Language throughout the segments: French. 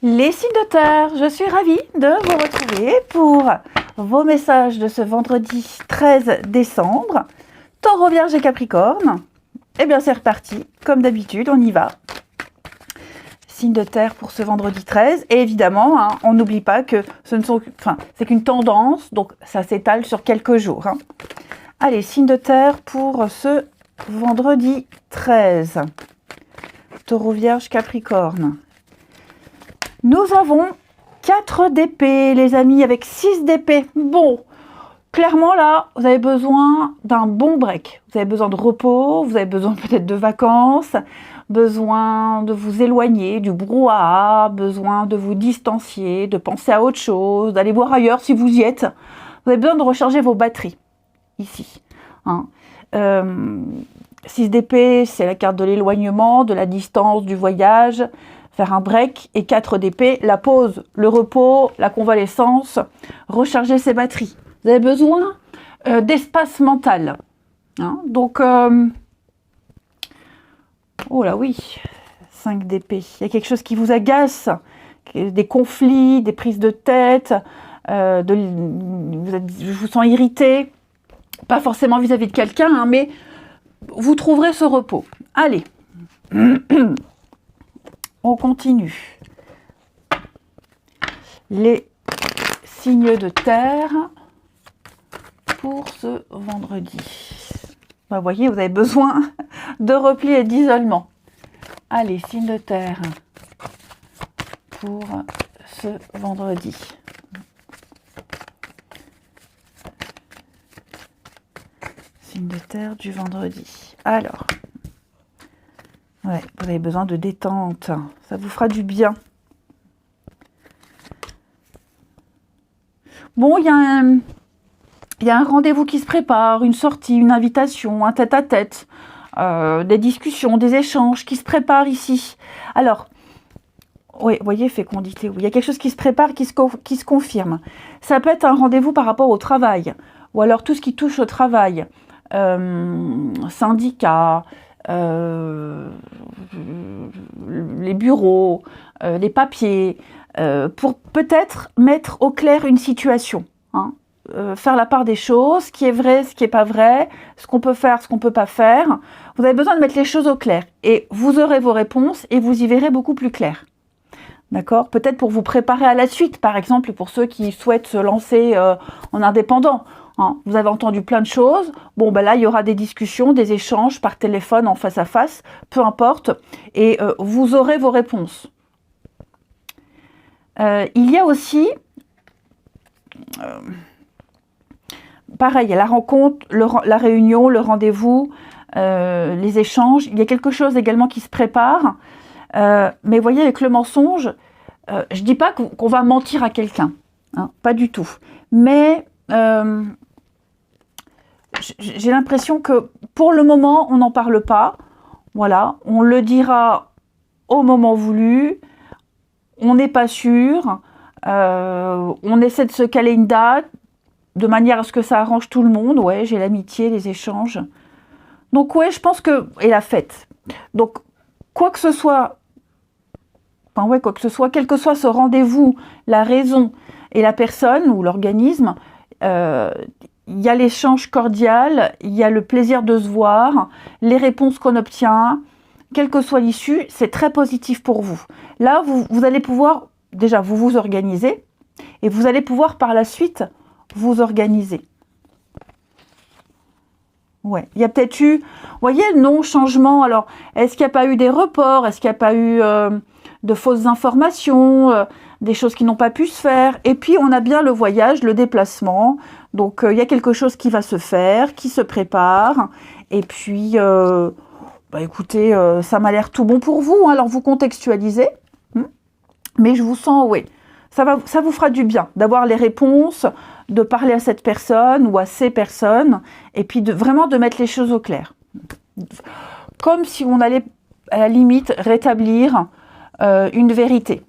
Les signes de terre, je suis ravie de vous retrouver pour vos messages de ce vendredi 13 décembre. Taureau, Vierge et Capricorne. Eh bien c'est reparti, comme d'habitude, on y va. Signes de terre pour ce vendredi 13. Et évidemment, hein, on n'oublie pas que c'est qu'une tendance, donc ça s'étale sur quelques jours. Hein. Allez, signes de terre pour ce vendredi 13. Taureau, Vierge, Capricorne. Nous avons 4 d'épée, les amis, avec 6 d'épée. Bon, clairement, là, vous avez besoin d'un bon break. Vous avez besoin de repos, vous avez besoin peut-être de vacances, besoin de vous éloigner du brouhaha, besoin de vous distancier, de penser à autre chose, d'aller voir ailleurs si vous y êtes. Vous avez besoin de recharger vos batteries, ici. Hein. 6 d'épée, c'est la carte de l'éloignement, de la distance, du voyage, faire un break, et 4 d'épée, la pause, le repos, la convalescence, recharger ses batteries. Vous avez besoin d'espace mental. Hein. Donc, oh là oui, 5 d'épée. Il y a quelque chose qui vous agace, des conflits, des prises de tête, je vous sens irrité, pas forcément vis-à-vis de quelqu'un, hein, mais vous trouverez ce repos. Allez. On continue. Les signes de terre pour ce vendredi. Vous voyez, vous avez besoin de repli et d'isolement. Allez, signes de terre pour ce vendredi. Signes de terre du vendredi. Alors, ouais, vous avez besoin de détente. Ça vous fera du bien. Bon, il y a un rendez-vous qui se prépare, une sortie, une invitation, un tête-à-tête, des discussions, des échanges qui se préparent ici. Alors, oui, vous voyez, fécondité, oui. Il y a quelque chose qui se prépare, qui se confirme. Ça peut être un rendez-vous par rapport au travail, ou alors tout ce qui touche au travail, syndicats, les bureaux, les papiers, pour peut-être mettre au clair une situation, hein, faire la part des choses, ce qui est vrai, ce qui n'est pas vrai, ce qu'on peut faire, ce qu'on ne peut pas faire. Vous avez besoin de mettre les choses au clair et vous aurez vos réponses et vous y verrez beaucoup plus clair. D'accord ? Peut-être pour vous préparer à la suite, par exemple pour ceux qui souhaitent se lancer en indépendant. Hein, vous avez entendu plein de choses. Bon, ben là, il y aura des discussions, des échanges par téléphone, en face à face, peu importe. Et vous aurez vos réponses. Il y a aussi, pareil, la rencontre, la réunion, le rendez-vous, les échanges. Il y a quelque chose également qui se prépare. Mais vous voyez, avec le mensonge, je ne dis pas qu'on va mentir à quelqu'un. Hein, pas du tout. Mais j'ai l'impression que pour le moment, on n'en parle pas. Voilà, on le dira au moment voulu. On n'est pas sûr. On essaie de se caler une date de manière à ce que ça arrange tout le monde. Ouais, j'ai l'amitié, les échanges. Donc ouais, je pense que... Et la fête. Donc, quoi que ce soit... Enfin ouais, quoi que ce soit, quel que soit ce rendez-vous, la raison et la personne ou l'organisme... il y a l'échange cordial, il y a le plaisir de se voir, les réponses qu'on obtient, quelle que soit l'issue, c'est très positif pour vous. Là, vous allez pouvoir, déjà, vous organiser, et vous allez pouvoir par la suite vous organiser. Ouais, il y a peut-être eu, vous voyez, non-changement. Alors, est-ce qu'il n'y a pas eu des reports? Est-ce qu'il n'y a pas eu de fausses informations, des choses qui n'ont pas pu se faire? Et puis, on a bien le voyage, le déplacement. Donc, il y a quelque chose qui va se faire, qui se prépare. Et puis, écoutez, ça m'a l'air tout bon pour vous. Hein, alors, vous contextualisez. Mais je vous sens, oui, ça vous fera du bien d'avoir les réponses, de parler à cette personne ou à ces personnes, et puis vraiment de mettre les choses au clair. Comme si on allait, à la limite, rétablir une vérité.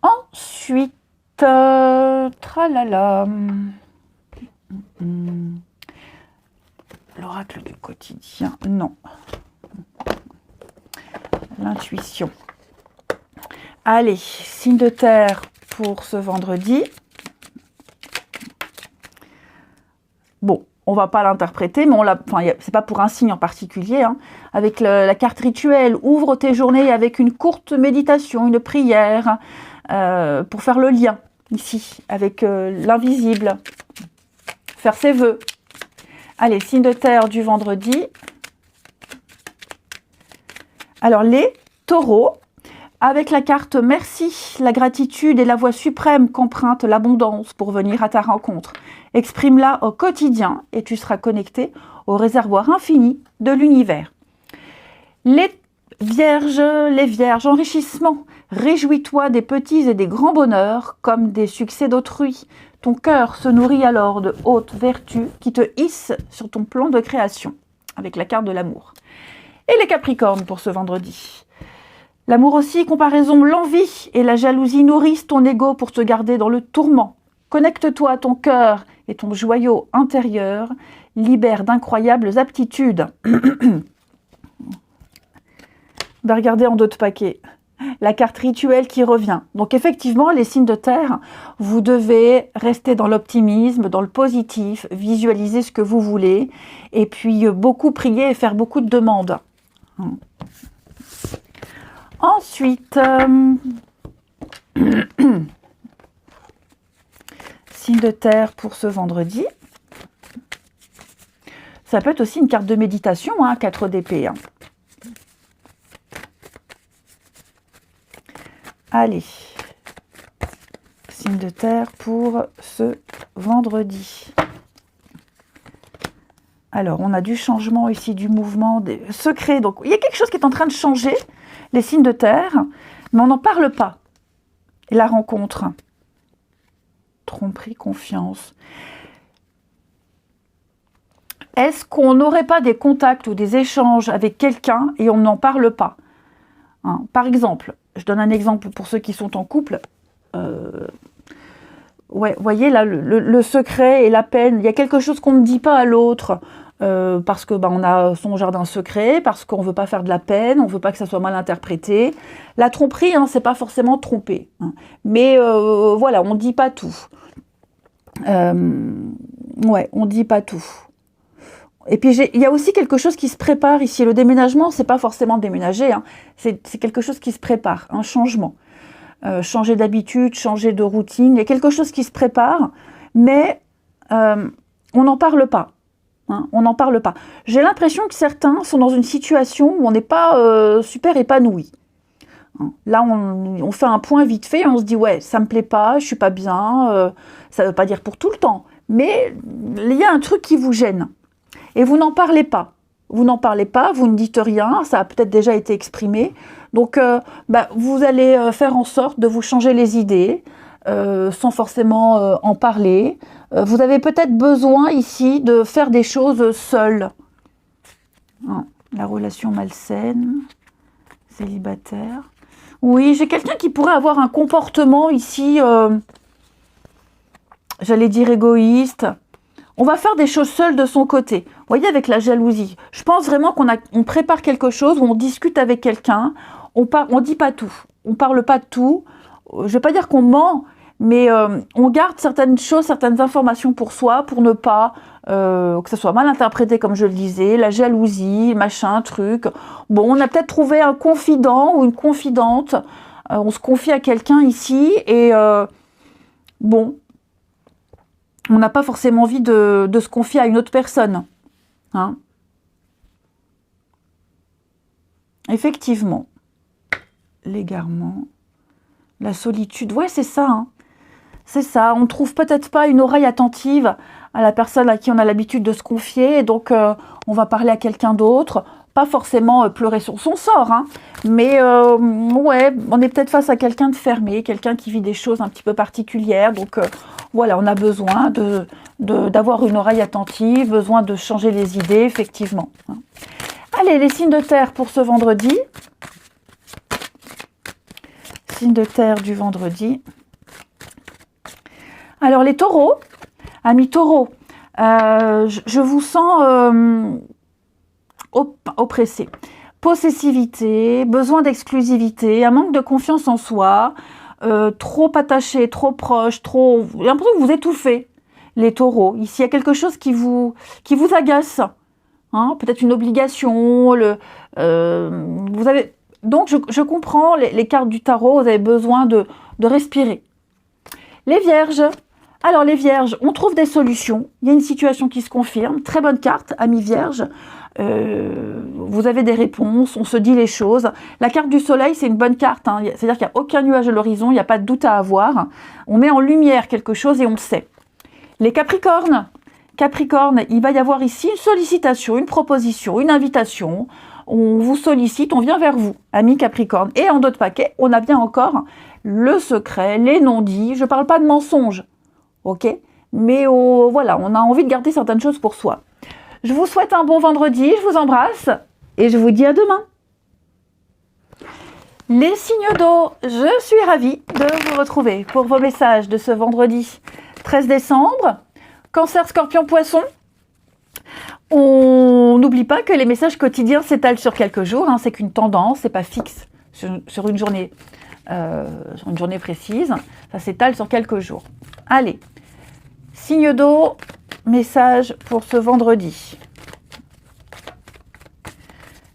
Ensuite, tralala. L'oracle du quotidien, non. L'intuition. Allez, signe de terre pour ce vendredi. Bon, on va pas l'interpréter, mais c'est pas pour un signe en particulier. Hein. Avec la carte rituelle, ouvre tes journées avec une courte méditation, une prière, pour faire le lien ici avec l'invisible, faire ses vœux. Allez, signe de terre du vendredi. Alors les taureaux, avec la carte merci, la gratitude et la voix suprême qu'emprunte l'abondance pour venir à ta rencontre. Exprime-la au quotidien et tu seras connecté au réservoir infini de l'univers. Les vierges, enrichissement. Réjouis-toi des petits et des grands bonheurs comme des succès d'autrui. Ton cœur se nourrit alors de hautes vertus qui te hissent sur ton plan de création, avec la carte de l'amour. Et les capricornes pour ce vendredi. L'amour aussi, comparaison, l'envie et la jalousie nourrissent ton ego pour te garder dans le tourment. Connecte-toi à ton cœur et ton joyau intérieur libère d'incroyables aptitudes. On va regarder en d'autres paquets. La carte rituelle qui revient. Donc effectivement, les signes de terre, vous devez rester dans l'optimisme, dans le positif, visualiser ce que vous voulez et puis beaucoup prier et faire beaucoup de demandes. Ensuite, signe de terre pour ce vendredi. Ça peut être aussi une carte de méditation, 4 d'épée. Allez, signe de terre pour ce vendredi. Alors, on a du changement ici, du mouvement, des secrets. Donc, il y a quelque chose qui est en train de changer, les signes de terre, mais on n'en parle pas. Et la rencontre. Tromperie, confiance. Est-ce qu'on n'aurait pas des contacts ou des échanges avec quelqu'un et on n'en parle pas? Par exemple, je donne un exemple pour ceux qui sont en couple. Ouais, voyez là, le secret et la peine. Il y a quelque chose qu'on ne dit pas à l'autre parce que on a son jardin secret, parce qu'on ne veut pas faire de la peine, on ne veut pas que ça soit mal interprété. La tromperie, c'est pas forcément tromper. Mais voilà, on ne dit pas tout. Ouais, on ne dit pas tout. Et puis, il y a aussi quelque chose qui se prépare ici. Le déménagement, c'est pas forcément déménager. C'est quelque chose qui se prépare, un changement. Changer d'habitude, changer de routine. Il y a quelque chose qui se prépare, mais on n'en parle pas. On n'en parle pas. J'ai l'impression que certains sont dans une situation où on n'est pas super épanoui. Là, on fait un point vite fait, on se dit, ouais, ça me plaît pas, je suis pas bien. Ça veut pas dire pour tout le temps, mais il y a un truc qui vous gêne. Et vous n'en parlez pas. Vous n'en parlez pas, vous ne dites rien, ça a peut-être déjà été exprimé. Donc, vous allez faire en sorte de vous changer les idées, sans forcément en parler. Vous avez peut-être besoin ici de faire des choses seules. La relation malsaine, célibataire. Oui, j'ai quelqu'un qui pourrait avoir un comportement ici, j'allais dire égoïste. On va faire des choses seules de son côté. Vous voyez, avec la jalousie. Je pense vraiment qu'on prépare quelque chose, où on discute avec quelqu'un, on dit pas tout. On parle pas de tout. Je ne vais pas dire qu'on ment, mais on garde certaines choses, certaines informations pour soi, pour ne pas que ça soit mal interprété, comme je le disais. La jalousie, machin, truc. Bon, on a peut-être trouvé un confident ou une confidente. On se confie à quelqu'un ici et bon... On n'a pas forcément envie de se confier à une autre personne. Effectivement. L'égarement. La solitude. Ouais, c'est ça. C'est ça. On ne trouve peut-être pas une oreille attentive à la personne à qui on a l'habitude de se confier. Et donc, on va parler à quelqu'un d'autre. Pas forcément pleurer sur son sort. Mais, ouais, on est peut-être face à quelqu'un de fermé. Quelqu'un qui vit des choses un petit peu particulières. Donc... voilà, on a besoin d'avoir une oreille attentive, besoin de changer les idées, effectivement. Allez, les signes de terre pour ce vendredi. Signes de terre du vendredi. Alors, les taureaux, amis taureaux, je vous sens oppressés. possessivité, besoin d'exclusivité, un manque de confiance en soi, trop attaché, trop proche, trop... J'ai l'impression que vous étouffez, les taureaux. Ici, il y a quelque chose qui vous agace. Hein, peut-être une obligation. Vous avez... Donc, je comprends les cartes du tarot, vous avez besoin de respirer. Les vierges. Alors, les vierges, on trouve des solutions. Il y a une situation qui se confirme. Très bonne carte, amis vierges. Vous avez des réponses, on se dit les choses. La carte du soleil, c'est une bonne carte. Hein. C'est-à-dire qu'il n'y a aucun nuage à l'horizon, il n'y a pas de doute à avoir. On met en lumière quelque chose et on le sait. Les capricornes. Capricorne, il va y avoir ici une sollicitation, une proposition, une invitation. On vous sollicite, on vient vers vous, amis Capricorne. Et en d'autres paquets, on a bien encore le secret, les non-dits. Je ne parle pas de mensonges, ok? Mais voilà, on a envie de garder certaines choses pour soi. Je vous souhaite un bon vendredi, je vous embrasse et je vous dis à demain. Les signes d'eau, je suis ravie de vous retrouver pour vos messages de ce vendredi 13 décembre. Cancer, Scorpion, Poisson. On n'oublie pas que les messages quotidiens s'étalent sur quelques jours. Hein, c'est qu'une tendance, c'est pas fixe sur une journée précise. Ça s'étale sur quelques jours. Allez, signe d'eau, message pour ce vendredi.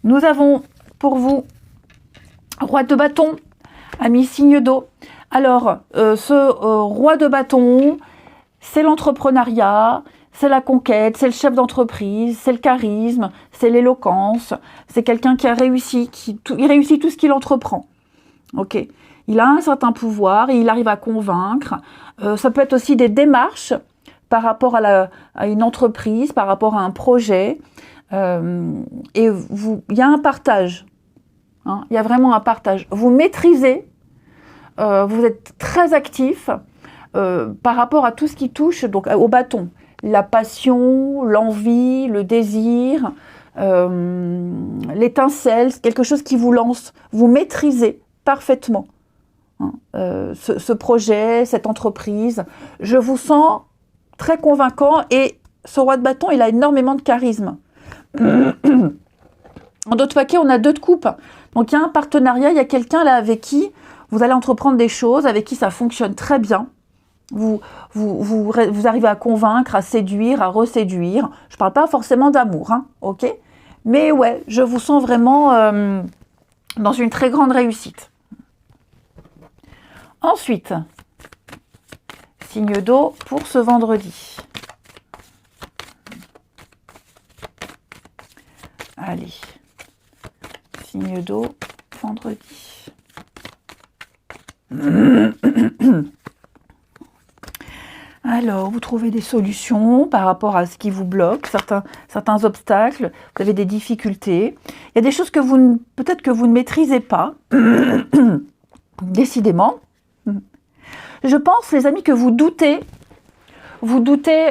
Nous avons pour vous roi de bâton, amis signe d'eau. Alors, ce roi de bâton, c'est l'entrepreneuriat, c'est la conquête, c'est le chef d'entreprise, c'est le charisme, c'est l'éloquence, c'est quelqu'un qui a réussi, il réussit tout ce qu'il entreprend. Ok, il a un certain pouvoir et il arrive à convaincre. Ça peut être aussi des démarches par rapport à une entreprise, par rapport à un projet. Et il y a un partage. Hein, il y a vraiment un partage. Vous maîtrisez, vous êtes très actif par rapport à tout ce qui touche donc, au bâton. La passion, l'envie, le désir, l'étincelle, quelque chose qui vous lance. Vous maîtrisez parfaitement hein, ce projet, cette entreprise. Je vous sens très convaincant et ce roi de bâton, il a énormément de charisme. En d'autres paquets, on a 2 de coupe. Donc, il y a un partenariat, il y a quelqu'un là avec qui vous allez entreprendre des choses, avec qui ça fonctionne très bien. Vous arrivez à convaincre, à séduire, à reséduire. Je ne parle pas forcément d'amour, hein, ok? Mais ouais, je vous sens vraiment dans une très grande réussite. Ensuite, signe d'eau pour ce vendredi. Allez, signe d'eau, vendredi. Alors, vous trouvez des solutions par rapport à ce qui vous bloque, certains obstacles, vous avez des difficultés. Il y a des choses que peut-être que vous ne maîtrisez pas, décidément. Je pense, les amis, que vous doutez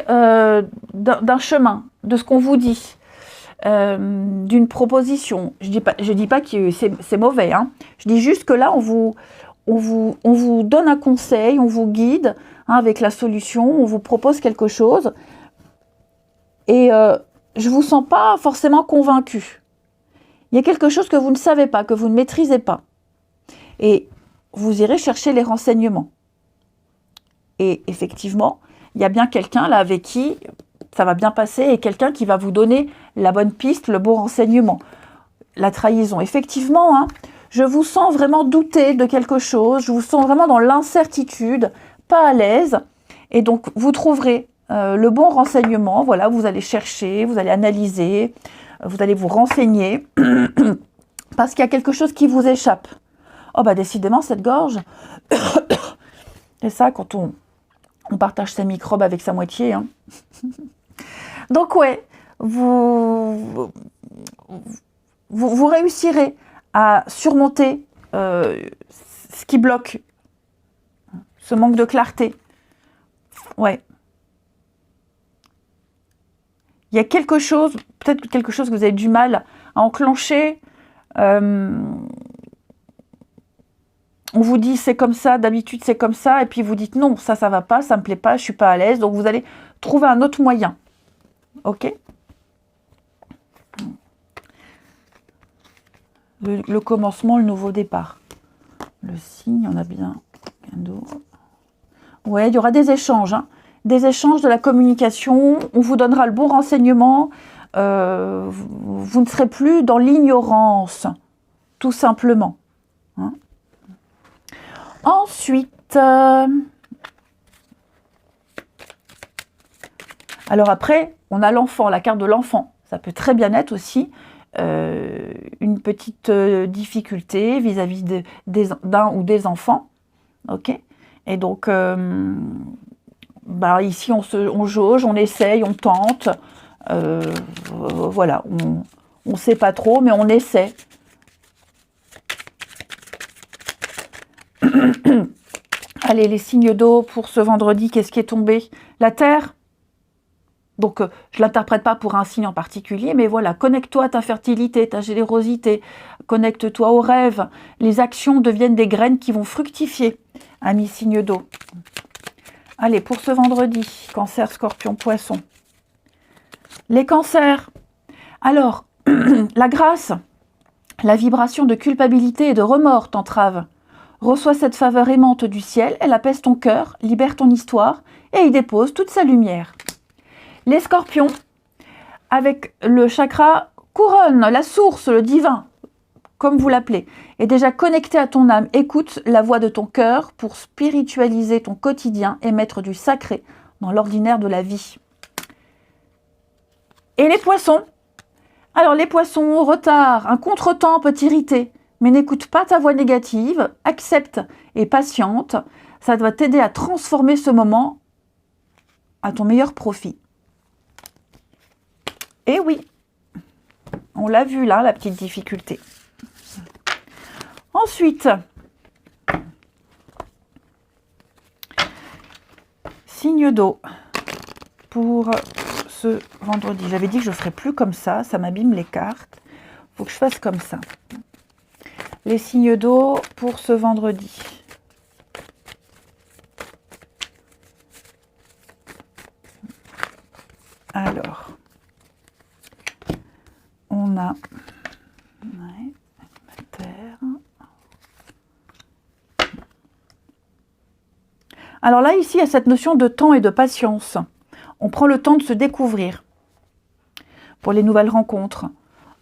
d'un chemin, de ce qu'on vous dit. D'une proposition. Je dis pas que c'est mauvais. Hein. Je dis juste que là, on vous donne un conseil, on vous guide hein, avec la solution, on vous propose quelque chose. Et je ne vous sens pas forcément convaincu. Il y a quelque chose que vous ne savez pas, que vous ne maîtrisez pas. Et vous irez chercher les renseignements. Et effectivement, il y a bien quelqu'un là avec qui ça va bien passer et quelqu'un qui va vous donner la bonne piste, le bon renseignement. La trahison, effectivement, hein, je vous sens vraiment douter de quelque chose, je vous sens vraiment dans l'incertitude, pas à l'aise. Et donc, vous trouverez le bon renseignement, voilà, vous allez chercher, vous allez analyser, vous allez vous renseigner, parce qu'il y a quelque chose qui vous échappe. Oh bah décidément, cette gorge, et ça, quand on partage ses microbes avec sa moitié, hein. Donc ouais, vous réussirez à surmonter ce qui bloque, ce manque de clarté. Ouais. Il y a quelque chose, peut-être quelque chose que vous avez du mal à enclencher. On vous dit c'est comme ça, d'habitude c'est comme ça, et puis vous dites non, ça va pas, ça me plaît pas, je suis pas à l'aise, donc vous allez trouver un autre moyen. Ok? le commencement, le nouveau départ. Le signe, on a bien cadeau. Ouais, il y aura des échanges, hein. Des échanges, de la communication. On vous donnera le bon renseignement. Vous ne serez plus dans l'ignorance, tout simplement. Hein. Ensuite, alors après, on a l'enfant, la carte de l'enfant. Ça peut très bien être aussi une petite difficulté vis-à-vis d'un ou des enfants. Ok. Et donc, bah, ici, on jauge, on essaye, on tente. Voilà, on ne sait pas trop, mais on essaie. Allez, les signes d'eau pour ce vendredi, qu'est-ce qui est tombé? La Terre. Donc, je ne l'interprète pas pour un signe en particulier, mais voilà, connecte-toi à ta fertilité, ta générosité, connecte-toi aux rêves. Les actions deviennent des graines qui vont fructifier, amis signes d'eau. Allez, pour ce vendredi, Cancer, Scorpion, Poisson. Les cancers. Alors, la grâce, la vibration de culpabilité et de remords t'entrave. Reçois cette faveur aimante du ciel, elle apaise ton cœur, libère ton histoire et y dépose toute sa lumière. Les scorpions, avec le chakra couronne, la source, le divin, comme vous l'appelez, est déjà connecté à ton âme. Écoute la voix de ton cœur pour spiritualiser ton quotidien et mettre du sacré dans l'ordinaire de la vie. Et les poissons. Alors les poissons, retard, un contretemps peut t'irriter, mais n'écoute pas ta voix négative, accepte et patiente. Ça doit t'aider à transformer ce moment à ton meilleur profit. Et oui, on l'a vu là, la petite difficulté. Ensuite, signe d'eau pour ce vendredi. J'avais dit que je ne ferais plus comme ça m'abîme les cartes. Il faut que je fasse comme ça. Les signes d'eau pour ce vendredi. Alors, on a la terre. Alors là, ici, il y a cette notion de temps et de patience. On prend le temps de se découvrir pour les nouvelles rencontres.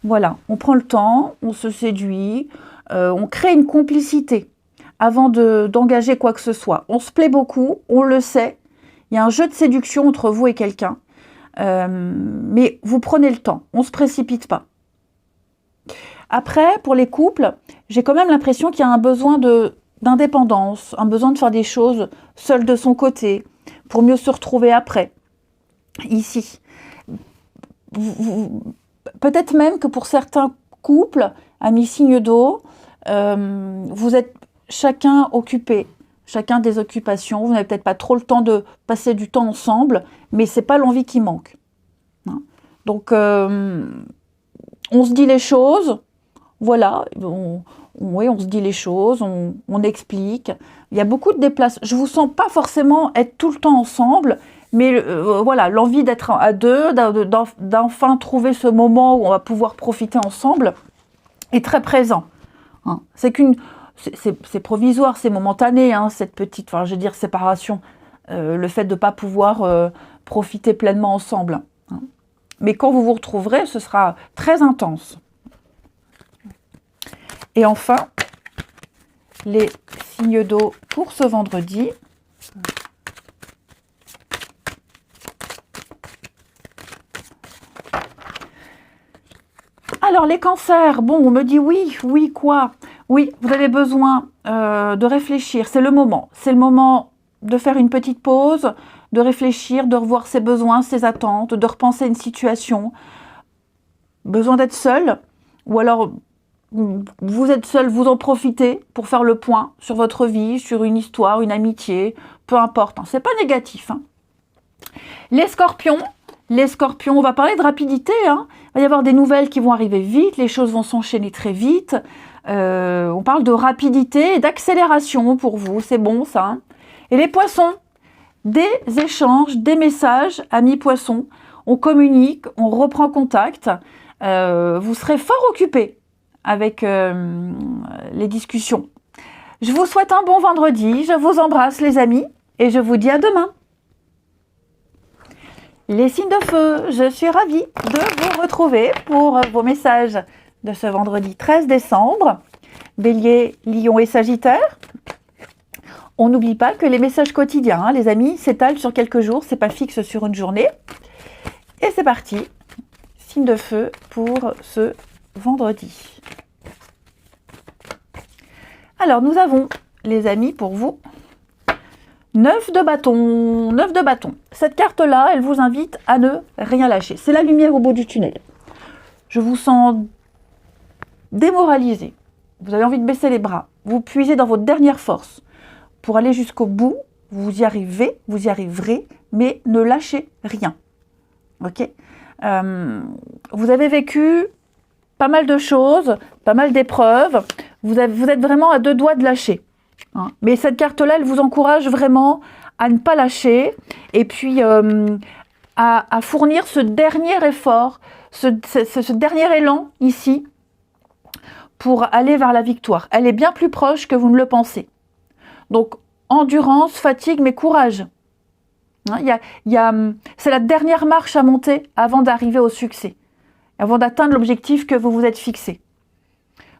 Voilà, on prend le temps, on se séduit, on crée une complicité avant d'engager quoi que ce soit. On se plaît beaucoup, on le sait. Il y a un jeu de séduction entre vous et quelqu'un. Mais vous prenez le temps, on ne se précipite pas. Après, pour les couples, j'ai quand même l'impression qu'il y a un besoin d'indépendance, un besoin de faire des choses seul de son côté, pour mieux se retrouver après. Ici. Peut-être même que pour certains couples, amis signes d'eau, vous êtes chacun occupé, chacun des occupations, vous n'avez peut-être pas trop le temps de passer du temps ensemble, mais ce n'est pas l'envie qui manque. Hein. Donc, on se dit les choses, voilà, oui, on se dit les choses, on explique. Il y a beaucoup de déplacements. Je ne vous sens pas forcément être tout le temps ensemble, mais voilà, l'envie d'être à deux, d'enfin trouver ce moment où on va pouvoir profiter ensemble est très présent. Hein. C'est provisoire, c'est momentané, hein, cette petite, enfin, je veux dire, séparation, le fait de ne pas pouvoir profiter pleinement ensemble. Hein. Mais quand vous vous retrouverez, ce sera très intense. Et enfin, les signes d'eau pour ce vendredi. Alors, les cancers, bon, on me dit oui, oui, quoi? Oui, vous avez besoin de réfléchir, c'est le moment. C'est le moment de faire une petite pause, de réfléchir, de revoir ses besoins, ses attentes, de repenser une situation. Besoin d'être seul, ou alors vous êtes seul, vous en profitez pour faire le point sur votre vie, sur une histoire, une amitié, peu importe, hein, c'est pas négatif. Hein. Les scorpions, on va parler de rapidité, hein. Il va y avoir des nouvelles qui vont arriver vite, les choses vont s'enchaîner très vite. On parle de rapidité et d'accélération pour vous, c'est bon ça. Hein. Et les poissons, des échanges, des messages, amis poissons, on communique, on reprend contact, vous serez fort occupés, avec les discussions. Je vous souhaite un bon vendredi, je vous embrasse les amis et je vous dis à demain. Les signes de feu, je suis ravie de vous retrouver pour vos messages de ce vendredi 13 décembre. Bélier, Lion et Sagittaire. On n'oublie pas que les messages quotidiens, hein, les amis, s'étalent sur quelques jours, c'est pas fixe sur une journée. Et c'est parti, signe de feu pour ce vendredi. Alors nous avons, les amis, pour vous, 9 de bâton, 9 de bâton. Cette carte-là, elle vous invite à ne rien lâcher. C'est la lumière au bout du tunnel. Je vous sens démoralisé. Vous avez envie de baisser les bras. Vous puisez dans votre dernière force pour aller jusqu'au bout. Vous y arrivez, vous y arriverez, mais ne lâchez rien. Ok ? Vous avez vécu pas mal de choses, pas mal d'épreuves. Vous êtes vraiment à 2 doigts de lâcher. Hein. Mais cette carte-là, elle vous encourage vraiment à ne pas lâcher et puis à fournir ce dernier effort, ce dernier élan ici pour aller vers la victoire. Elle est bien plus proche que vous ne le pensez. Donc, endurance, fatigue, mais courage. Hein, c'est la dernière marche à monter avant d'arriver au succès, avant d'atteindre l'objectif que vous vous êtes fixé.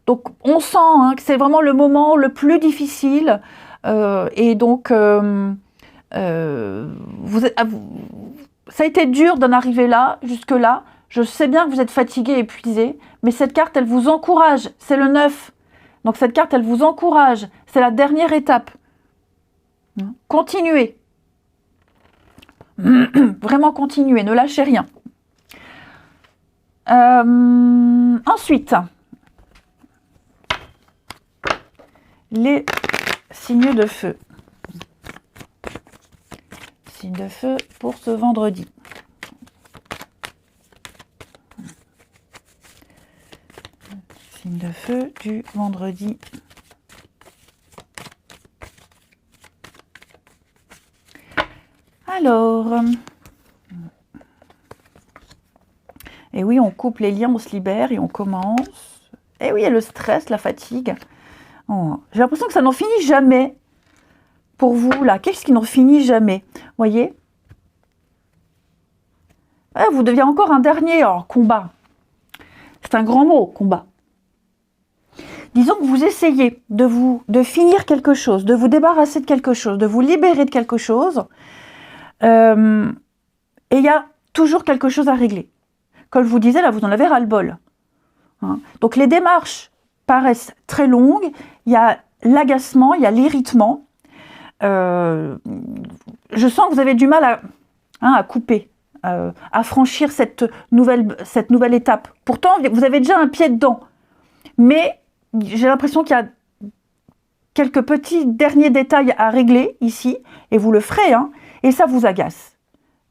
Donc, on sent que c'est vraiment le moment le plus difficile. Et donc, ça a été dur d'en arriver là, jusque-là. Je sais bien que vous êtes fatigué, épuisé, mais cette carte, elle vous encourage. C'est le 9. Donc, cette carte, elle vous encourage. C'est la dernière étape. Continuez. Vraiment continuez, ne lâchez rien. Ensuite, les signes de feu. Signes de feu pour ce vendredi. Signe de feu du vendredi. Alors, et oui, on coupe les liens, on se libère et on commence. Et oui, il y a le stress, la fatigue. Oh, j'ai l'impression que ça n'en finit jamais pour vous, là. Qu'est-ce qui n'en finit jamais? Voyez? Vous deviez encore un dernier combat. C'est un grand mot, combat. Disons que vous essayez de finir quelque chose, de vous débarrasser de quelque chose, de vous libérer de quelque chose. Et il y a toujours quelque chose à régler. Comme je vous disais, là, vous en avez ras-le-bol. Hein. Donc, les démarches paraissent très longues. Il y a l'agacement, il y a l'irritement. Je sens que vous avez du mal à couper, à franchir cette nouvelle étape. Pourtant, vous avez déjà un pied dedans. Mais j'ai l'impression qu'il y a quelques petits derniers détails à régler ici. Et vous le ferez, hein. Et ça vous agace.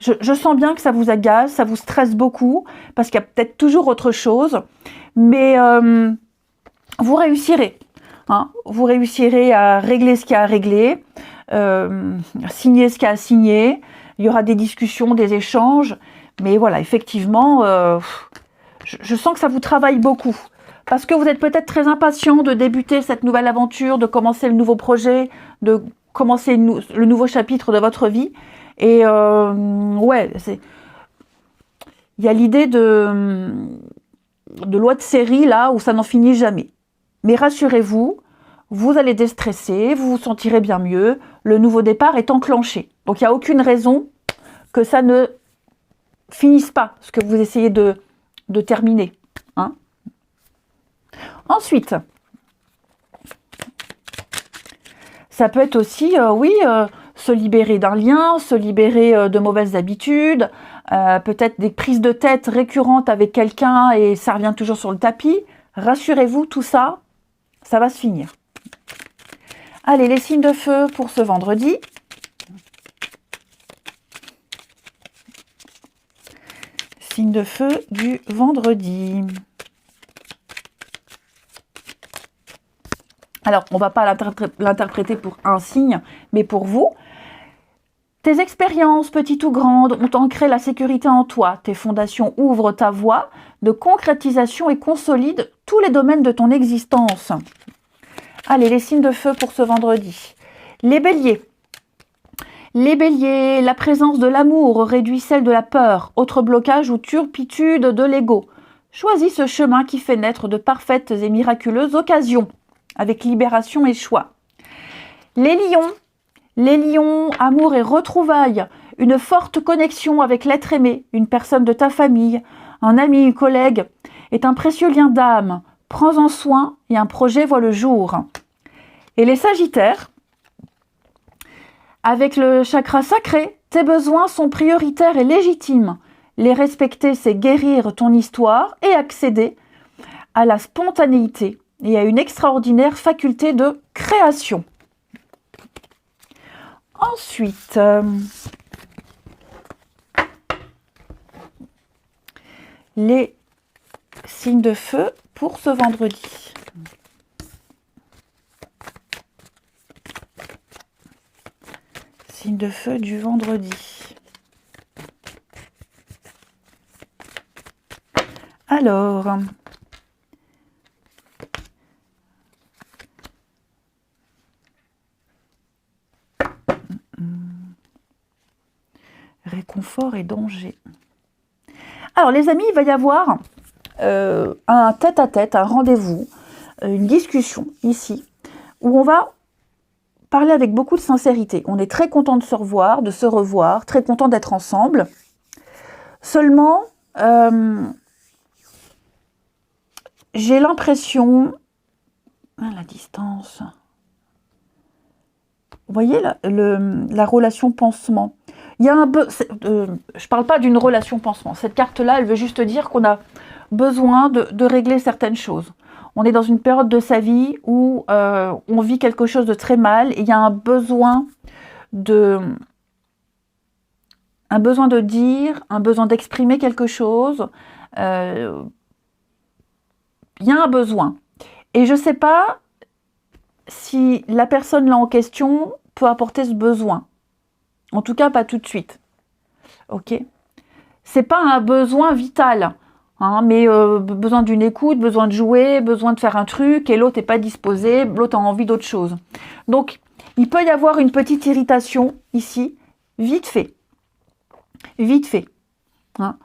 Je sens bien que ça vous agace, ça vous stresse beaucoup, parce qu'il y a peut-être toujours autre chose. Mais vous réussirez. Hein. Vous réussirez à régler ce qu'il y a à régler, signer ce qu'il y a à signer. Il y aura des discussions, des échanges. Mais voilà, effectivement, je sens que ça vous travaille beaucoup. Parce que vous êtes peut-être très impatient de débuter cette nouvelle aventure, de commencer le nouveau projet, de commencer le nouveau chapitre de votre vie. Et ouais, il y a l'idée de loi de série là où ça n'en finit jamais. Mais rassurez-vous, vous allez déstresser, vous vous sentirez bien mieux, le nouveau départ est enclenché. Donc il n'y a aucune raison que ça ne finisse pas, ce que vous essayez de terminer. Hein. Ensuite, ça peut être aussi, se libérer d'un lien, se libérer de mauvaises habitudes, peut-être des prises de tête récurrentes avec quelqu'un et ça revient toujours sur le tapis. Rassurez-vous, tout ça, ça va se finir. Allez, les signes de feu pour ce vendredi. Signe de feu du vendredi. Alors, on ne va pas l'interpréter pour un signe, mais pour vous. Tes expériences, petites ou grandes, ont ancré la sécurité en toi. Tes fondations ouvrent ta voie de concrétisation et consolident tous les domaines de ton existence. Allez, les signes de feu pour ce vendredi. Les béliers. Les béliers, la présence de l'amour réduit celle de la peur, autre blocage ou turpitude de l'ego. Choisis ce chemin qui fait naître de parfaites et miraculeuses occasions, avec libération et choix. Les lions, amour et retrouvailles, une forte connexion avec l'être aimé, une personne de ta famille, un ami, un collègue, est un précieux lien d'âme. Prends-en soin et un projet voit le jour. Et les sagittaires, avec le chakra sacré, tes besoins sont prioritaires et légitimes. Les respecter, c'est guérir ton histoire et accéder à la spontanéité et à une extraordinaire faculté de création. Ensuite, les signes de feu pour ce vendredi. Signe de feu du vendredi. Alors, réconfort et danger. Alors les amis, il va y avoir un tête-à-tête, un rendez-vous, une discussion ici, où on va parler avec beaucoup de sincérité. On est très content de se revoir, très content d'être ensemble. Seulement, j'ai l'impression, la distance, vous voyez la relation pansement. Il y a je parle pas d'une relation pansement. Cette carte-là, elle veut juste dire qu'on a besoin de régler certaines choses. On est dans une période de sa vie où on vit quelque chose de très mal et il y a un besoin de dire, un besoin d'exprimer quelque chose. Il y a un besoin. Et je ne sais pas si la personne là en question peut apporter ce besoin. En tout cas, pas tout de suite. Ok ? C'est pas un besoin vital, hein, mais besoin d'une écoute, besoin de jouer, besoin de faire un truc, et l'autre n'est pas disposé, l'autre a envie d'autre chose. Donc, il peut y avoir une petite irritation ici, vite fait. Vite fait. Hein.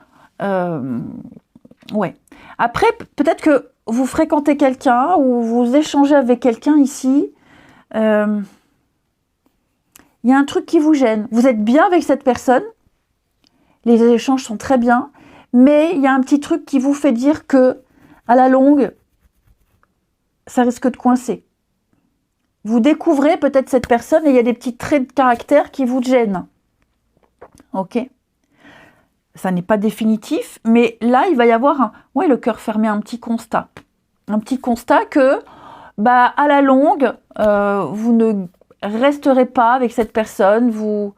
Ouais. Après, peut-être que vous fréquentez quelqu'un ou vous échangez avec quelqu'un ici. Il y a un truc qui vous gêne. Vous êtes bien avec cette personne. Les échanges sont très bien. Mais il y a un petit truc qui vous fait dire que, à la longue, ça risque de coincer. Vous découvrez peut-être cette personne et il y a des petits traits de caractère qui vous gênent. Ok ? Ça n'est pas définitif, mais là, il va y avoir le cœur fermé, un petit constat. Un petit constat que, à la longue, vous ne resterez pas avec cette personne, vous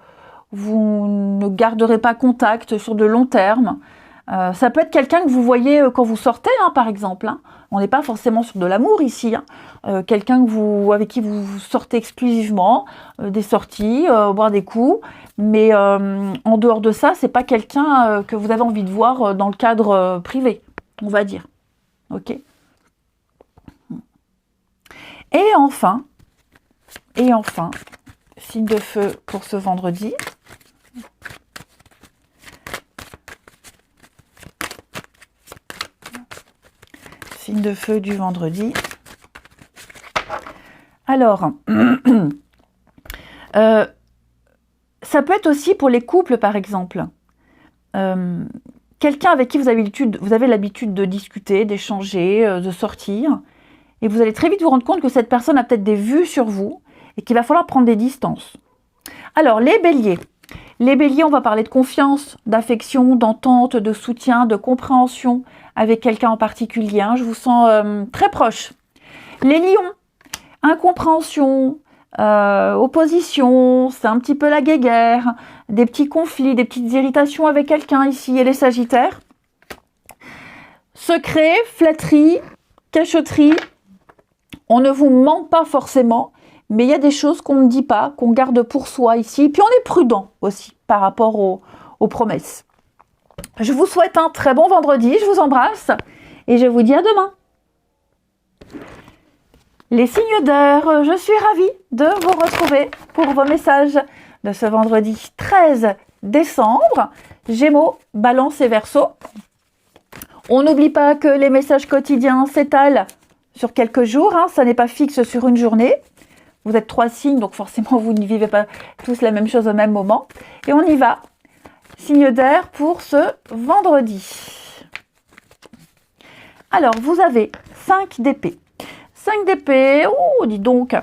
ne garderez pas contact sur de long terme. Ça peut être quelqu'un que vous voyez quand vous sortez, hein, par exemple. Hein. On n'est pas forcément sur de l'amour ici. Hein. Quelqu'un avec qui vous sortez exclusivement, des sorties, boire des coups. Mais en dehors de ça, c'est pas quelqu'un que vous avez envie de voir dans le cadre privé, on va dire. Ok ? Et enfin, signe de feu pour ce vendredi. Signe de feu du vendredi. Alors, ça peut être aussi pour les couples, par exemple. Quelqu'un avec qui vous avez l'habitude de discuter, d'échanger, de sortir, et vous allez très vite vous rendre compte que cette personne a peut-être des vues sur vous et qu'il va falloir prendre des distances. Alors, les béliers. Les béliers, on va parler de confiance, d'affection, d'entente, de soutien, de compréhension avec quelqu'un en particulier. Hein. Je vous sens très proche. Les lions, incompréhension, opposition, c'est un petit peu la guéguerre, des petits conflits, des petites irritations avec quelqu'un ici. Et les sagittaires, secret, flatterie, cachotterie. On ne vous ment pas forcément, mais il y a des choses qu'on ne dit pas, qu'on garde pour soi ici. Puis on est prudent aussi par rapport aux promesses. Je vous souhaite un très bon vendredi, je vous embrasse et je vous dis à demain. Les signes d'air, je suis ravie de vous retrouver pour vos messages de ce vendredi 13 décembre. Gémeaux, Balance et Verseau. On n'oublie pas que les messages quotidiens s'étalent sur quelques jours, hein, ça n'est pas fixe sur une journée. Vous êtes 3 signes, donc forcément vous ne vivez pas tous la même chose au même moment. Et on y va. Signe d'air pour ce vendredi. Alors, vous avez 5 d'épée. 5 d'épée, oh, dis donc,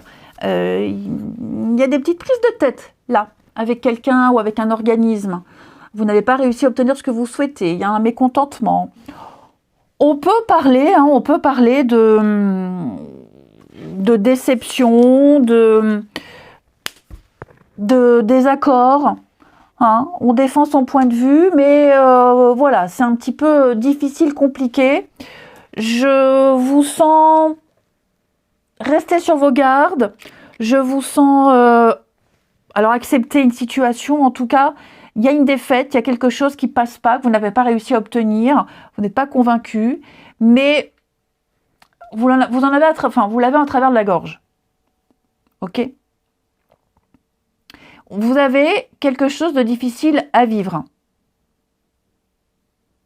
il y a des petites prises de tête, là, avec quelqu'un ou avec un organisme. Vous n'avez pas réussi à obtenir ce que vous souhaitez, il y a un mécontentement. On peut parler de déception, de désaccord. Hein, on défend son point de vue, mais voilà, c'est un petit peu difficile, compliqué. Je vous sens rester sur vos gardes. Je vous sens alors accepter une situation. En tout cas, il y a une défaite, il y a quelque chose qui passe pas, que vous n'avez pas réussi à obtenir. Vous n'êtes pas convaincu, mais vous l'avez en travers de la gorge. Ok ? Vous avez quelque chose de difficile à vivre.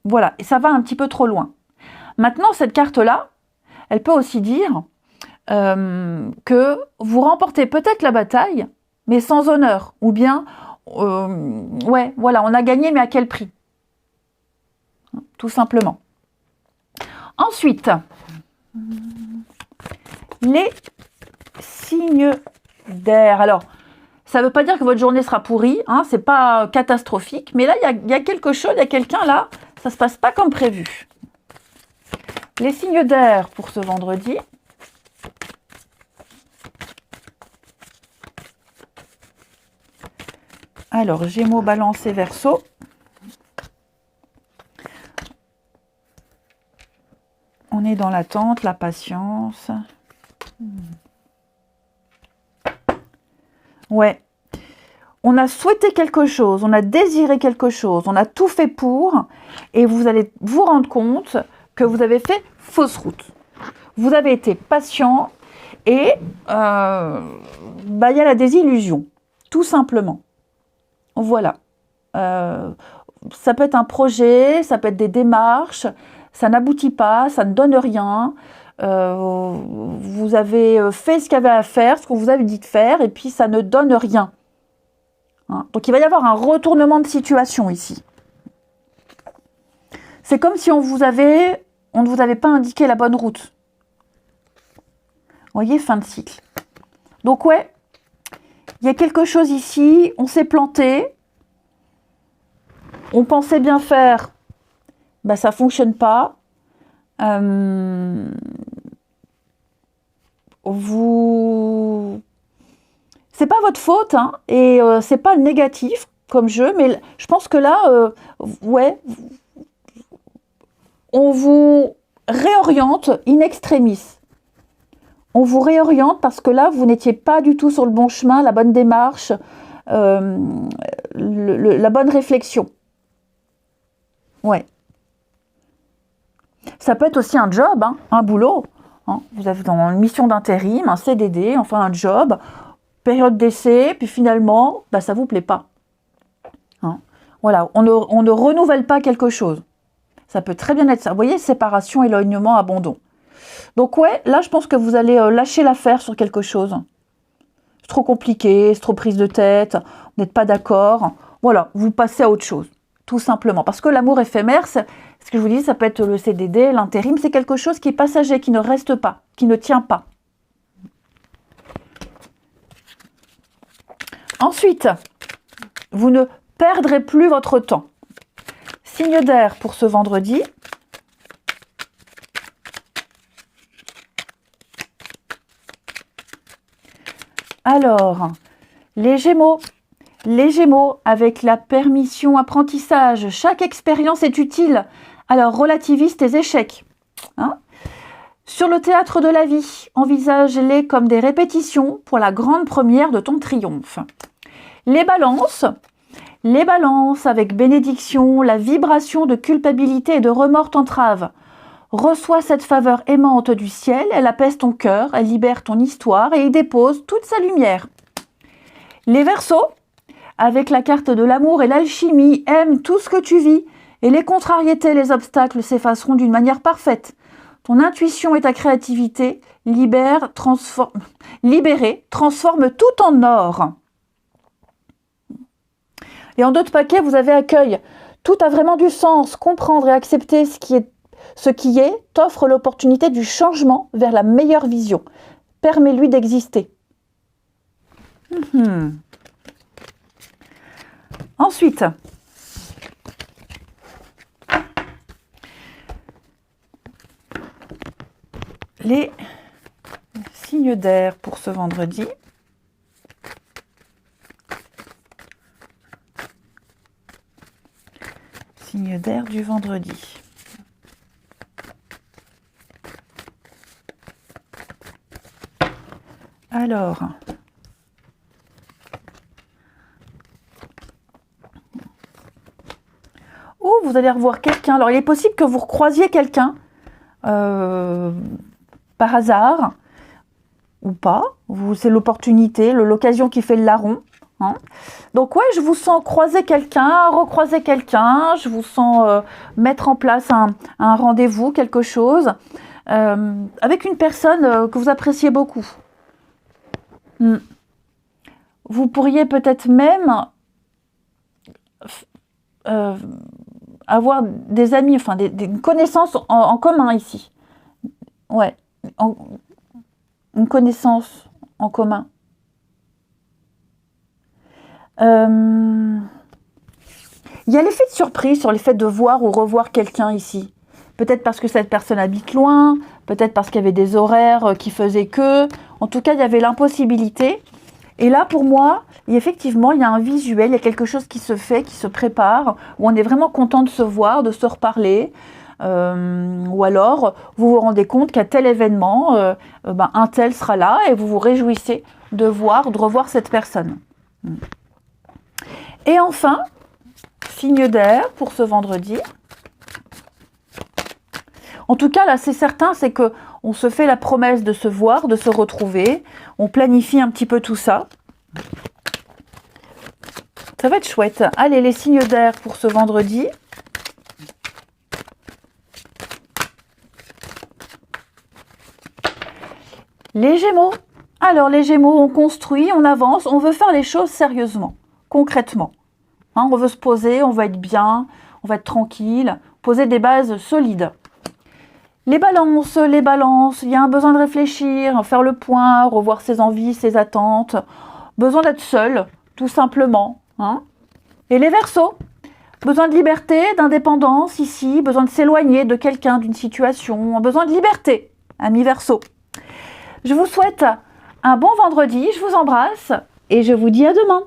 Voilà, et ça va un petit peu trop loin. Maintenant, cette carte-là, elle peut aussi dire que vous remportez peut-être la bataille, mais sans honneur. Ou bien, ouais, voilà, on a gagné, mais à quel prix? Tout simplement. Ensuite, les signes d'air. Alors, ça ne veut pas dire que votre journée sera pourrie, hein, c'est pas catastrophique, mais là, il y a quelque chose, il y a quelqu'un là, ça ne se passe pas comme prévu. Les signes d'air pour ce vendredi. Alors, Gémeaux, Balance et Verseau. On est dans l'attente, la patience. Ouais. On a souhaité quelque chose, on a désiré quelque chose, on a tout fait pour, et vous allez vous rendre compte que vous avez fait fausse route. Vous avez été patient et il y a la désillusion, tout simplement. Voilà. Ça peut être un projet, ça peut être des démarches, ça n'aboutit pas, ça ne donne rien. Vous avez fait ce qu'il y avait à faire, ce qu'on vous avait dit de faire, et puis ça ne donne rien. Hein, donc il va y avoir un retournement de situation ici. C'est comme si on ne vous avait pas indiqué la bonne route. Vous voyez, fin de cycle. Donc ouais, il y a quelque chose ici, on s'est planté, on pensait bien faire, bah ça ne fonctionne pas. C'est pas votre faute, hein, et c'est pas négatif comme jeu, mais je pense que là, ouais, on vous réoriente in extremis. On vous réoriente parce que là, vous n'étiez pas du tout sur le bon chemin, la bonne démarche, la bonne réflexion. Ouais. Ça peut être aussi un job, hein, un boulot. Hein. Vous avez dans une mission d'intérim, un CDD, enfin un job, période d'essai, puis finalement, bah, ça ne vous plaît pas. Hein. Voilà, on ne renouvelle pas quelque chose. Ça peut très bien être ça. Vous voyez, séparation, éloignement, abandon. Donc ouais, là, je pense que vous allez lâcher l'affaire sur quelque chose. C'est trop compliqué, c'est trop prise de tête, vous n'êtes pas d'accord. Voilà, vous passez à autre chose, tout simplement. Parce que l'amour éphémère, ce que je vous dis, ça peut être le CDD, l'intérim, c'est quelque chose qui est passager, qui ne reste pas, qui ne tient pas. Ensuite, vous ne perdrez plus votre temps. Signe d'air pour ce vendredi. Alors, les Gémeaux, avec la permission apprentissage, chaque expérience est utile. Alors, relativise tes échecs. Hein. Sur le théâtre de la vie, envisage-les comme des répétitions pour la grande première de ton triomphe. Les balances avec bénédiction, la vibration de culpabilité et de remords t'entrave. Reçois cette faveur aimante du ciel, elle apaise ton cœur, elle libère ton histoire et y dépose toute sa lumière. Les Verseaux, avec la carte de l'amour et l'alchimie, aime tout ce que tu vis et les contrariétés, les obstacles s'effaceront d'une manière parfaite. Ton intuition et ta créativité libérée transforment tout en or. Et en d'autres paquets, vous avez accueil. Tout a vraiment du sens. Comprendre et accepter ce qui est t'offre l'opportunité du changement vers la meilleure vision. Permets-lui d'exister. Ensuite, les signes d'air pour ce vendredi. Signe d'air du vendredi. Alors, vous allez revoir quelqu'un. Alors, il est possible que vous recroisiez quelqu'un par hasard ou pas. C'est l'opportunité, l'occasion qui fait le larron. Hein. Donc ouais, je vous sens croiser quelqu'un, recroiser quelqu'un, je vous sens mettre en place un rendez-vous, quelque chose, avec une personne que vous appréciez beaucoup. Vous pourriez peut-être même avoir des amis, enfin des connaissances en commun ici. Ouais, une connaissance en commun. Il y a l'effet de surprise sur le fait de voir ou revoir quelqu'un ici. Peut-être parce que cette personne habite loin, peut-être parce qu'il y avait des horaires qui faisaient que. En tout cas, il y avait l'impossibilité. Et là, pour moi, effectivement, il y a un visuel, il y a quelque chose qui se fait, qui se prépare, où on est vraiment content de se voir, de se reparler. Ou alors, vous vous rendez compte qu'à tel événement, un tel sera là et vous vous réjouissez de revoir cette personne. Et enfin, signe d'air pour ce vendredi. En tout cas, là, c'est certain, c'est que on se fait la promesse de se voir, de se retrouver. On planifie un petit peu tout ça. Ça va être chouette. Allez, les signes d'air pour ce vendredi. Les Gémeaux. Alors, les Gémeaux, on construit, on avance, on veut faire les choses sérieusement, concrètement. Hein, on veut se poser, on veut être bien, on va être tranquille, poser des bases solides. Les balances, il y a un besoin de réfléchir, faire le point, revoir ses envies, ses attentes. Besoin d'être seul, tout simplement. Hein. Et les Verseaux, besoin de liberté, d'indépendance ici, besoin de s'éloigner de quelqu'un, d'une situation, besoin de liberté, amis Verseaux. Je vous souhaite un bon vendredi, je vous embrasse et je vous dis à demain.